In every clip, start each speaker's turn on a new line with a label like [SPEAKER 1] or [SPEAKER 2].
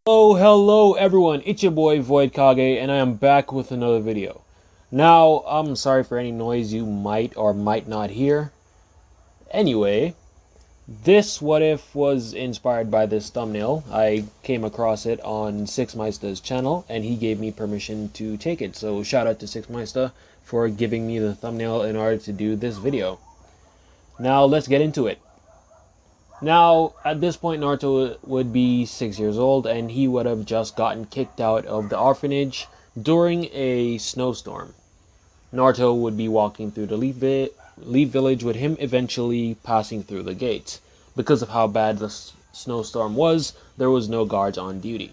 [SPEAKER 1] Hello everyone, it's your boy Void Kage and I am back with another video. Now, I'm sorry for any noise you might or might not hear. Anyway, this what if was inspired by this thumbnail. I came across it on Sixmeister's channel and he gave me permission to take it. So shout out to Sixmeister for giving me the thumbnail in order to do this video. Now let's get into it. Now, at this point, Naruto would be 6 years old, and he would have just gotten kicked out of the orphanage during a snowstorm. Naruto would be walking through the Leaf Village with him eventually passing through the gates. Because of how bad the snowstorm was, there was no guards on duty.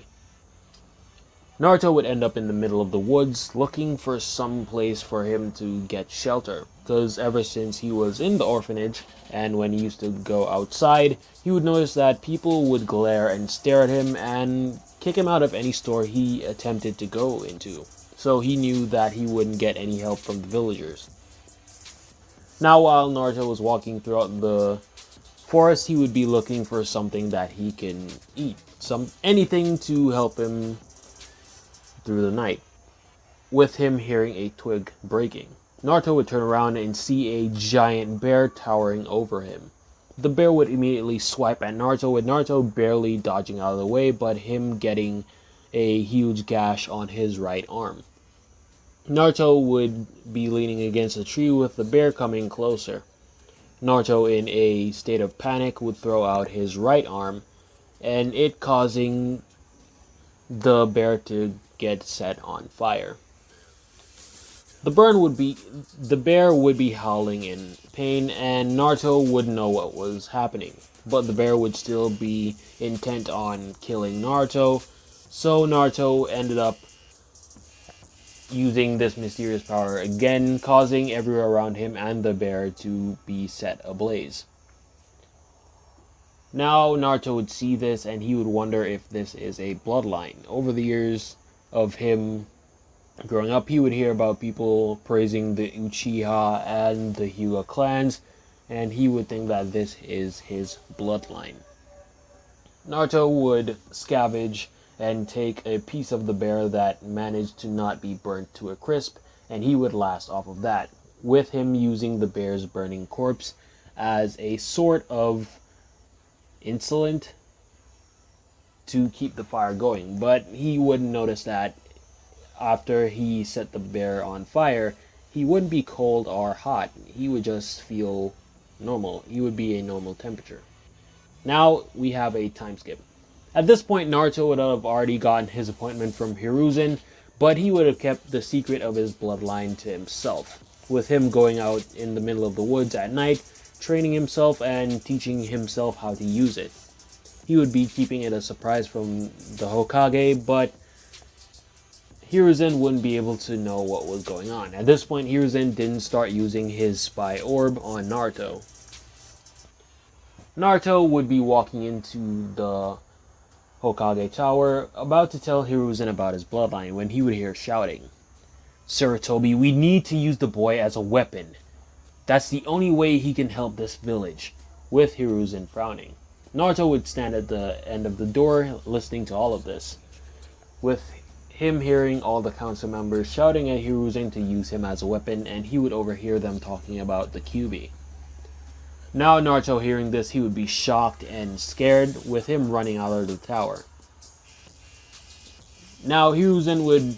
[SPEAKER 1] Naruto would end up in the middle of the woods looking for some place for him to get shelter, because ever since he was in the orphanage and when he used to go outside, he would notice that people would glare and stare at him and kick him out of any store he attempted to go into. So he knew that he wouldn't get any help from the villagers. Now while Naruto was walking throughout the forest, he would be looking for something that he can eat, anything to help him through the night. With him hearing a twig breaking, Naruto would turn around and see a giant bear towering over him. The bear would immediately swipe at Naruto, with Naruto barely dodging out of the way, but him getting a huge gash on his right arm. Naruto would be leaning against a tree with the bear coming closer. Naruto, in a state of panic, would throw out his right arm, and it causing the bear to get set on fire. The bear would be howling in pain, and Naruto would know what was happening. But the bear would still be intent on killing Naruto, so Naruto ended up using this mysterious power again, causing everywhere around him and the bear to be set ablaze. Now Naruto would see this and he would wonder if this is a bloodline. Over the years of him growing up, he would hear about people praising the Uchiha and the Hyuga clans, and he would think that this is his bloodline. Naruto would scavenge and take a piece of the bear that managed to not be burnt to a crisp, and he would last off of that, with him using the bear's burning corpse as a sort of insulent to keep the fire going. But he would notice that after he set the bear on fire, he wouldn't be cold or hot. He would just feel normal. He would be a normal temperature. Now we have a time skip. At this point, Naruto would have already gotten his appointment from Hiruzen, but he would have kept the secret of his bloodline to himself, with him going out in the middle of the woods at night, training himself and teaching himself how to use it. He would be keeping it a surprise from the Hokage, but Hiruzen wouldn't be able to know what was going on. At this point, Hiruzen didn't start using his spy orb on Naruto. Naruto would be walking into the Hokage Tower, about to tell Hiruzen about his bloodline, when he would hear shouting. "Sarutobi, we need to use the boy as a weapon. That's the only way he can help this village," with Hiruzen frowning. Naruto would stand at the end of the door, listening to all of this, with him hearing all the council members shouting at Hiruzen to use him as a weapon, and he would overhear them talking about the Kyuubi. Now Naruto hearing this, he would be shocked and scared, with him running out of the tower. Now Hiruzen would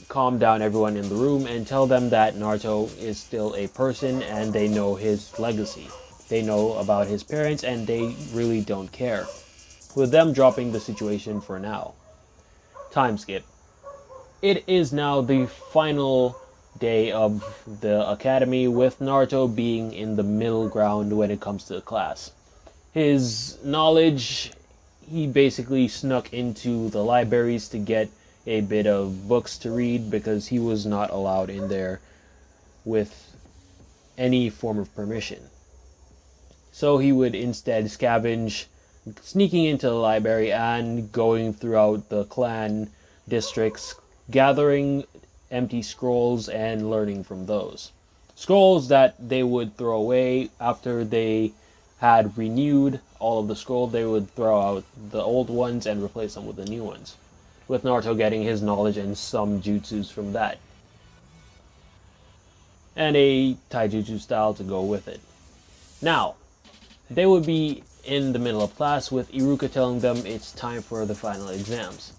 [SPEAKER 1] calm down everyone in the room and tell them that Naruto is still a person and they know his legacy. They know about his parents and they really don't care, with them dropping the situation for now. Time skip. It is now the final day of the academy, with Naruto being in the middle ground when it comes to the class. His knowledge, he basically snuck into the libraries to get a bit of books to read because he was not allowed in there with any form of permission. So he would instead scavenge, sneaking into the library and going throughout the clan districts, gathering empty scrolls and learning from those. Scrolls that they would throw away after they had renewed all of the scrolls, they would throw out the old ones and replace them with the new ones, with Naruto getting his knowledge and some jutsus from that, and a taijutsu style to go with it. Now, they would be in the middle of class with Iruka telling them it's time for the final exams.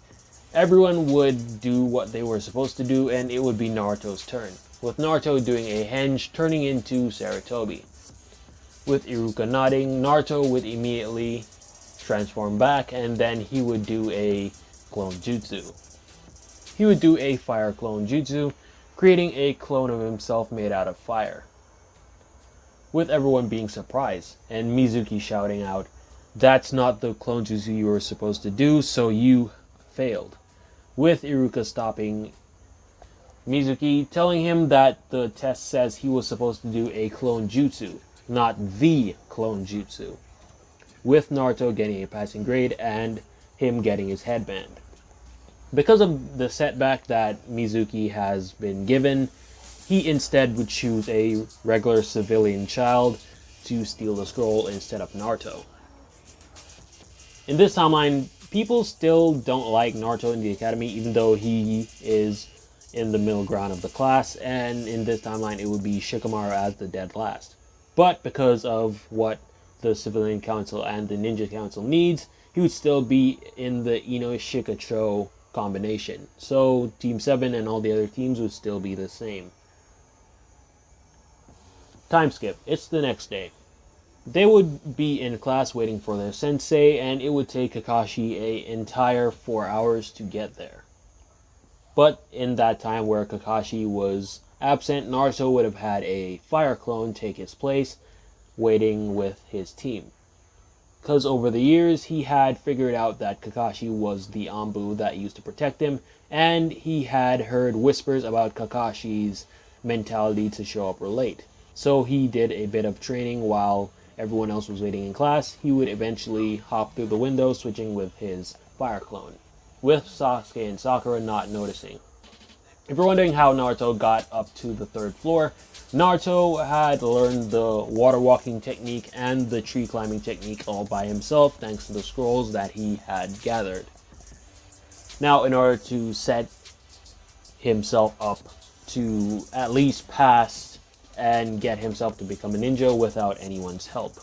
[SPEAKER 1] Everyone would do what they were supposed to do, and it would be Naruto's turn, with Naruto doing a henge turning into Sarutobi. With Iruka nodding, Naruto would immediately transform back, and then he would do a clone jutsu. He would do a fire clone jutsu, creating a clone of himself made out of fire, with everyone being surprised, and Mizuki shouting out, "That's not the clone jutsu you were supposed to do, so you failed." With Iruka stopping Mizuki, telling him that the test says he was supposed to do a clone jutsu, not the clone jutsu. With Naruto getting a passing grade and him getting his headband. Because of the setback that Mizuki has been given, he instead would choose a regular civilian child to steal the scroll instead of Naruto. In this timeline, people still don't like Naruto in the academy, even though he is in the middle ground of the class, and in this timeline it would be Shikamaru as the dead last. But because of what the Civilian Council and the Ninja Council needs, he would still be in the Ino Shikacho combination. So Team 7 and all the other teams would still be the same. Time skip. It's the next day. They would be in class waiting for their sensei, and it would take Kakashi an entire 4 hours to get there. But in that time where Kakashi was absent, Naruto would have had a fire clone take his place, waiting with his team. Because over the years, he had figured out that Kakashi was the Anbu that used to protect him, and he had heard whispers about Kakashi's mentality to show up late. So he did a bit of training while everyone else was waiting in class. He would eventually hop through the window, switching with his fire clone, with Sasuke and Sakura not noticing. If you're wondering how Naruto got up to the 3rd floor, Naruto had learned the water walking technique and the tree climbing technique all by himself, thanks to the scrolls that he had gathered. Now, in order to set himself up to at least pass and get himself to become a ninja without anyone's help.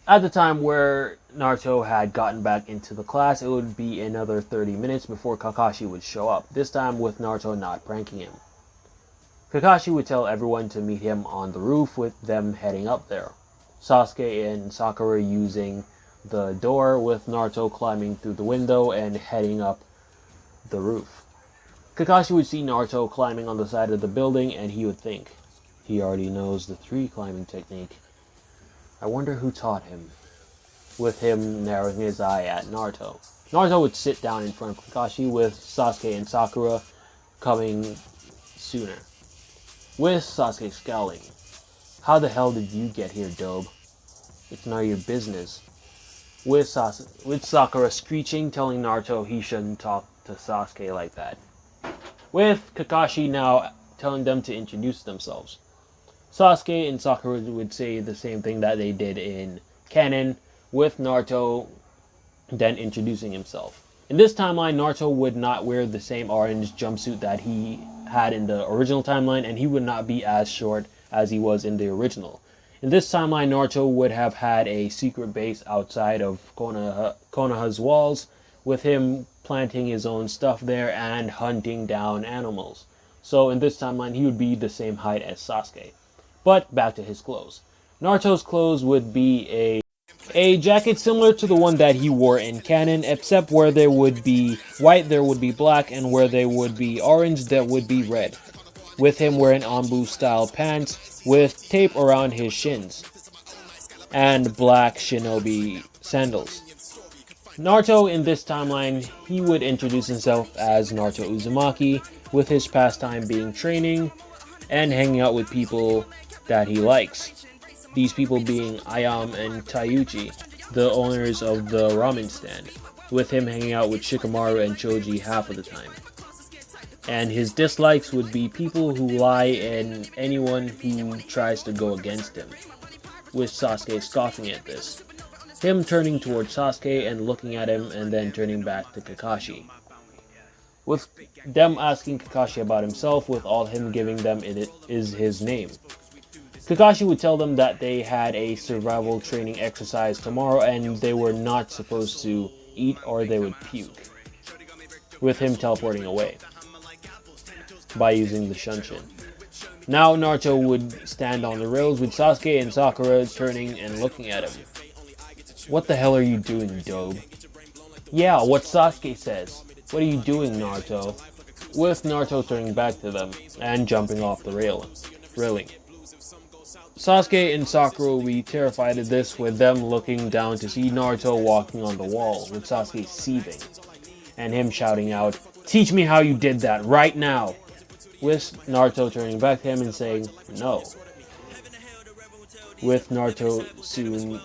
[SPEAKER 1] At the time where Naruto had gotten back into the class, it would be another 30 minutes before Kakashi would show up, this time with Naruto not pranking him. Kakashi would tell everyone to meet him on the roof, with them heading up there. Sasuke and Sakura using the door, with Naruto climbing through the window and heading up the roof. Kakashi would see Naruto climbing on the side of the building, and he would think, he already knows the tree climbing technique. I wonder who taught him, with him narrowing his eye at Naruto. Naruto would sit down in front of Kakashi, with Sasuke and Sakura coming sooner, with Sasuke scowling. How the hell did you get here, Dobe? It's none of your business. With Sakura screeching, telling Naruto he shouldn't talk to Sasuke like that. With Kakashi now telling them to introduce themselves. Sasuke and Sakura would say the same thing that they did in canon, with Naruto then introducing himself. In this timeline, Naruto would not wear the same orange jumpsuit that he had in the original timeline, and he would not be as short as he was in the original. In this timeline, Naruto would have had a secret base outside of Konoha's walls, with him planting his own stuff there and hunting down animals. So in this timeline, he would be the same height as Sasuke. But back to his clothes. Naruto's clothes would be a jacket similar to the one that he wore in canon, except where there would be white, there would be black, and where there would be orange, there would be red. With him wearing Anbu-style pants with tape around his shins, and black shinobi sandals. Naruto, in this timeline, he would introduce himself as Naruto Uzumaki, with his pastime being training and hanging out with people that he likes. These people being Ayam and Taiuchi, the owners of the ramen stand, with him hanging out with Shikamaru and Choji half of the time. And his dislikes would be people who lie and anyone who tries to go against him. with Sasuke scoffing at this. Him turning towards Sasuke and looking at him and then turning back to Kakashi. With them asking Kakashi about himself, with all him giving them it is his name. Kakashi would tell them that they had a survival training exercise tomorrow and they were not supposed to eat or they would puke. With him teleporting away by using the Shunshin. Now Naruto would stand on the rails with Sasuke and Sakura turning and looking at him. What the hell are you doing, Dobe? Yeah, what Sasuke says. What are you doing, Naruto? With Naruto turning back to them and jumping off the railing. Sasuke and Sakura will be terrified at this, with them looking down to see Naruto walking on the wall with Sasuke seething and him shouting out, "Teach me how you did that right now!" With Naruto turning back to him and saying, "No." With Naruto soon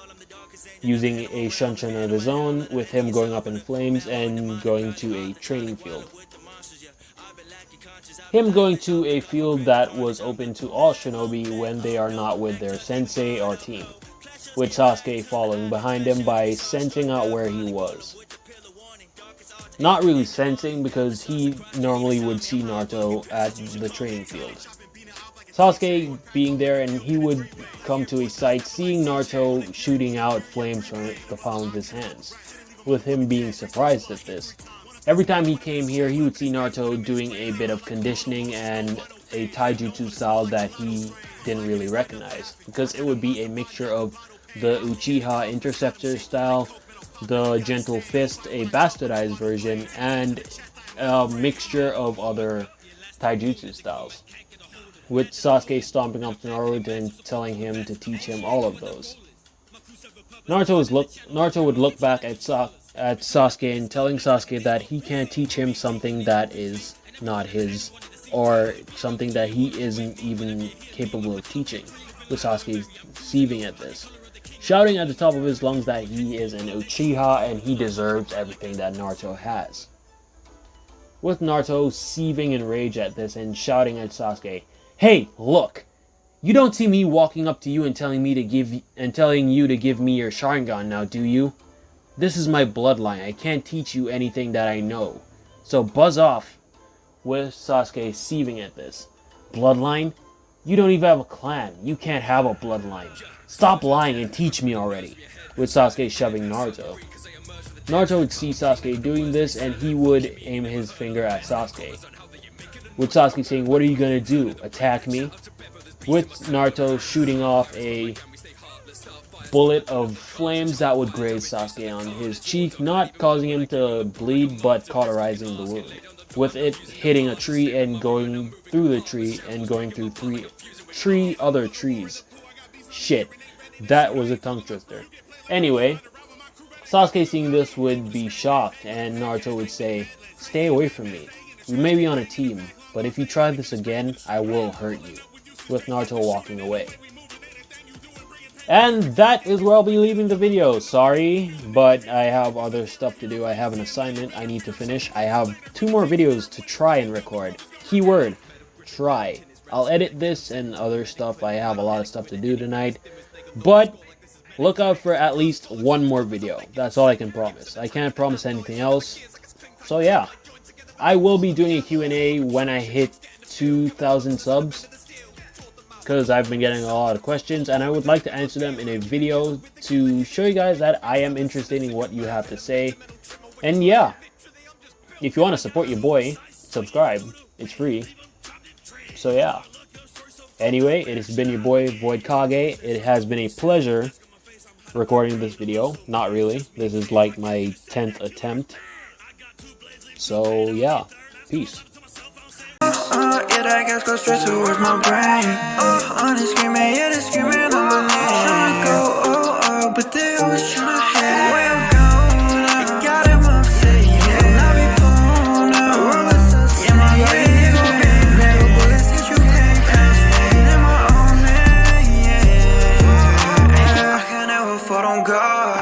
[SPEAKER 1] using a Shunshin of his own, with him going up in flames and going to a training field. Him going to a field that was open to all shinobi when they are not with their sensei or team, with Sasuke following behind him by sensing out where he was. Not really sensing, because he normally would see Naruto at the training field. Sasuke being there, and he would come to a sight seeing Naruto shooting out flames from the palm of his hands, with him being surprised at this. Every time he came here, he would see Naruto doing a bit of conditioning and a taijutsu style that he didn't really recognize, because it would be a mixture of the Uchiha Interceptor style, the Gentle Fist, a bastardized version, and a mixture of other taijutsu styles, with Sasuke stomping up to Naruto and telling him to teach him all of those. Naruto would look back at Sasuke and telling Sasuke that he can't teach him something that is not his, or something that he isn't even capable of teaching, with Sasuke seething at this, shouting at the top of his lungs that he is an Uchiha and he deserves everything that Naruto has. With Naruto seething in rage at this and shouting at Sasuke, "Hey, look! You don't see me walking up to you and telling you to give me your Sharingan now, do you? This is my bloodline. I can't teach you anything that I know. So buzz off." With Sasuke seething at this. "Bloodline? You don't even have a clan. You can't have a bloodline. Stop lying and teach me already." With Sasuke shoving Naruto. Naruto would see Sasuke doing this and he would aim his finger at Sasuke, with Sasuke saying, "What are you gonna do? Attack me?" With Naruto shooting off a bullet of flames that would graze Sasuke on his cheek, not causing him to bleed but cauterizing the wound, with it hitting a tree and going through the tree and going through three other trees. Shit, that was a tongue twister. Anyway, Sasuke seeing this would be shocked, and Naruto would say, "Stay away from me. We may be on a team, but if you try this again, I will hurt you." With Naruto walking away. And that is where I'll be leaving the video. Sorry, but I have other stuff to do. I have an assignment I need to finish. I have 2 more videos to try and record. Keyword, try. I'll edit this and other stuff. I have a lot of stuff to do tonight. But look out for at least 1 more video. That's all I can promise. I can't promise anything else. So yeah, I will be doing a Q&A when I hit 2,000 subs, because I've been getting a lot of questions and I would like to answer them in a video to show you guys that I am interested in what you have to say. And yeah, if you want to support your boy, subscribe. It's free. So yeah. Anyway, it has been your boy Void Kage. It has been a pleasure recording this video. Not really. This is like my 10th attempt. So yeah, peace.
[SPEAKER 2] Yeah, that gas go straight towards my brain. On the screaming, yeah, the screaming on my name. Tryna go, but they always tryna hate.